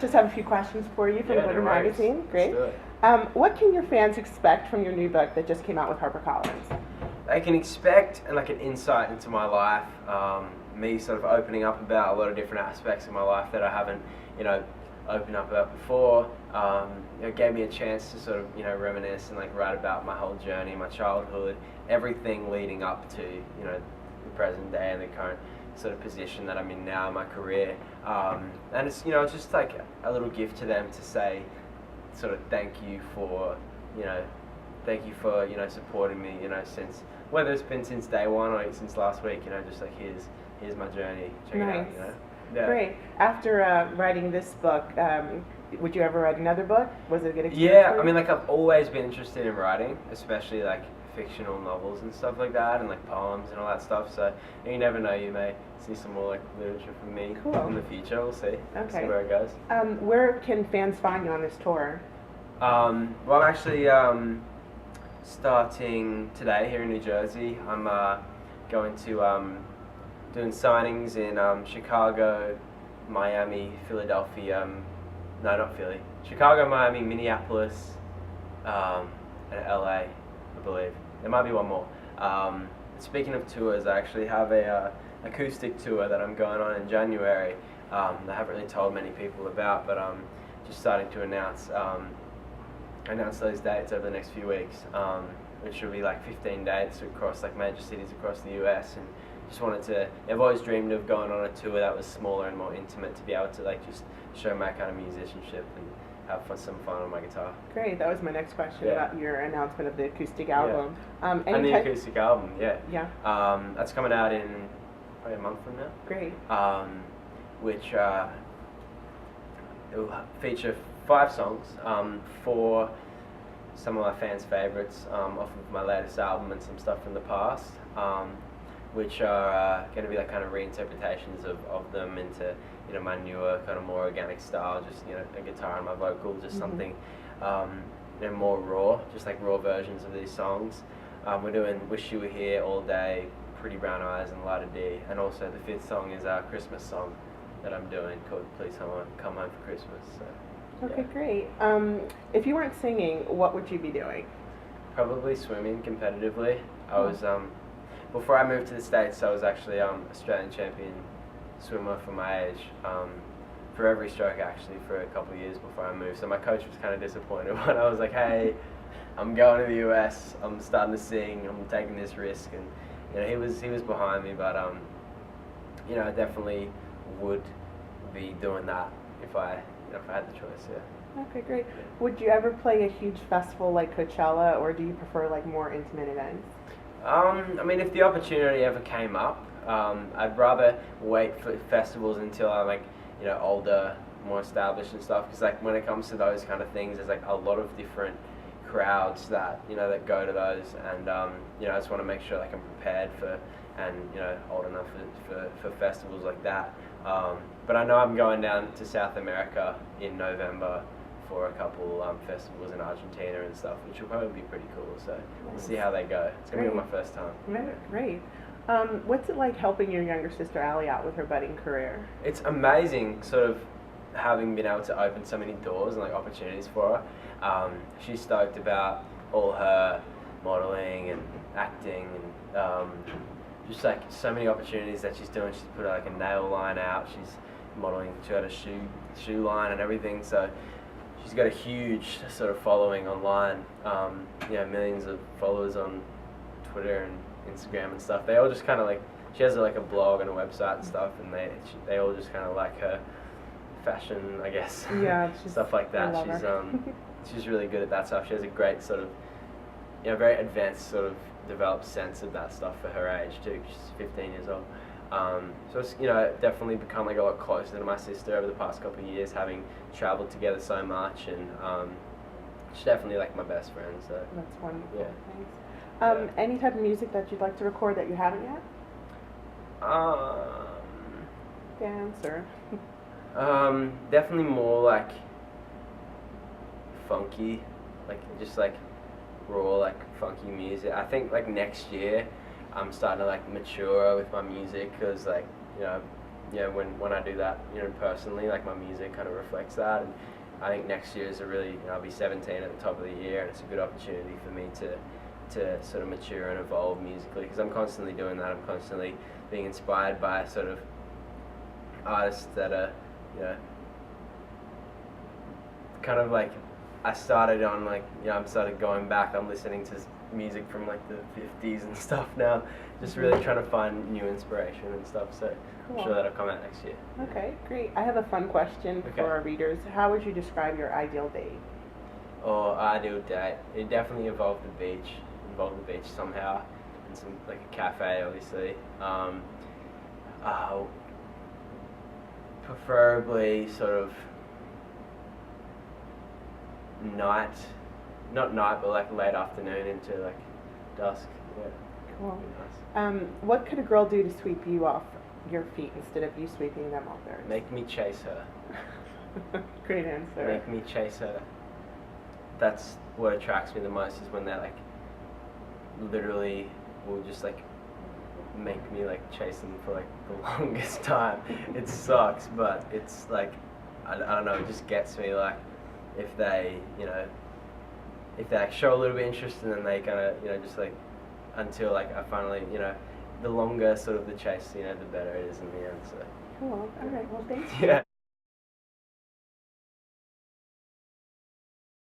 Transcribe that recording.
just have a few questions for you from Glitter no worries. Magazine. Great. Let's do it. What can your fans expect from your new book that just came out with HarperCollins? They can expect like an insight into my life, me sort of opening up about a lot of different aspects of my life that I haven't, opened up about before. It gave me a chance to sort of, reminisce and like write about my whole journey, my childhood, everything leading up to, the present day and the current sort of position that I'm in now in my career. And it's, it's just like a little gift to them to say, sort of thank you for, supporting me, since, whether it's been since day one or since last week, just like here's my journey, check Nice. it out, Yeah. Great. After writing this book, would you ever write another book? Was it a good experience? Yeah, for you? I mean, like I've always been interested in writing, especially like fictional novels and stuff like that, and like poems and all that stuff. So you never know, you may see some more like literature from me Cool. in the future. We'll see. Okay. See where it goes. Where can fans find you on this tour? Well, I'm actually starting today here in New Jersey. I'm going to doing signings in Chicago, Miami, Philadelphia. No, not Philly. Chicago, Miami, Minneapolis, and LA, I believe. There might be one more. Speaking of tours, I actually have a acoustic tour that I'm going on in January. I haven't really told many people about, but I'm just starting to announce those dates over the next few weeks, which will be like 15 dates across like major cities across the US. And just wanted to, I've always dreamed of going on a tour that was smaller and more intimate, to be able to like just show my kind of musicianship and have some fun on my guitar. Great. That was my next question about your announcement of the acoustic album. And the acoustic album, yeah. Yeah. That's coming out in probably a month from now. Great. Which it will feature 5 songs, 4 some of my fans' favorites off of my latest album and some stuff from the past, which are going to be like kind of reinterpretations of them into my newer kind of more organic style, just a guitar and my vocal, just something more raw, just like raw versions of these songs. We're doing Wish You Were Here, All Day, Pretty Brown Eyes, and La Da Dee, and also the 5th song is our Christmas song that I'm doing called Please Come Home for Christmas. So, okay, great. If you weren't singing, what would you be doing? Probably swimming competitively. I was before I moved to the States, I was actually Australian champion swimmer for my age, for every stroke actually, for a couple of years before I moved. So my coach was kind of disappointed when I was like, hey, I'm going to the US, I'm starting to sing, I'm taking this risk, and he was behind me, but I definitely would be doing that if I had the choice. Yeah. Okay, great. Would you ever play a huge festival like Coachella, or do you prefer like more intimate events? I mean, if the opportunity ever came up, I'd rather wait for festivals until I'm like, older, more established and stuff. Because like when it comes to those kind of things, there's like a lot of different crowds that that go to those, and I just want to make sure like I'm prepared for and old enough for festivals like that. But I know I'm going down to South America in November for a couple festivals in Argentina and stuff, which will probably be pretty cool. So we'll see how they go. It's gonna be my first time. Great. What's it like helping your younger sister Allie out with her budding career? It's amazing, sort of having been able to open so many doors and like opportunities for her. She's stoked about all her modeling and acting and just like so many opportunities that she's doing. She's put like a nail line out. She's modeling. She had a shoe line and everything. So she's got a huge sort of following online. Millions of followers on Twitter and Instagram and stuff. They all just kind of like, she has like a blog and a website and stuff, and they all just kind of like her fashion, I guess. Yeah, stuff like that. She's really good at that stuff. She has a great sort of very advanced sort of developed sense of that stuff for her age too. She's 15 years old. So it's definitely become like a lot closer to my sister over the past couple of years, having traveled together so much, and she's definitely like my best friend. So that's wonderful. Yeah. Thanks. Any type of music that you'd like to record that you haven't yet? Dance or? Definitely more like funky, like just like raw, like funky music. I think like next year I'm starting to like mature with my music, because like yeah, when I do that, you know, personally, like my music kind of reflects that. And I think next year is a really, you know, I'll be 17 at the top of the year, and it's a good opportunity for me to sort of mature and evolve musically, because I'm constantly doing that. I'm constantly being inspired by sort of artists that are, you know, kind of like, I started on like, you know, I'm started going back. I'm listening to music from like the 50s and stuff now, just really trying to find new inspiration and stuff. So Cool. I'm sure that'll come out next year. Okay, great. I have a fun question Okay. for our readers. How would you describe your ideal date? Or ideal date, it definitely involved the beach somehow, and some like a cafe, obviously. Preferably sort of night, not night, but like late afternoon into like dusk. Yeah. Cool. Would be nice. What could a girl do to sweep you off your feet instead of you sweeping them off theirs? Make me chase her. Great answer. Make me chase her. That's what attracts me the most, is when they're like, literally will just like make me like chase them for like the longest time. It sucks, but it's like, I don't know, it just gets me. Like, if they, you know, if they like show a little bit of interest, and then they kind of, you know, just like, until like I finally, you know, the longer sort of the chase, you know, the better it is in the end. So Cool. All right. Well, thank you. yeah.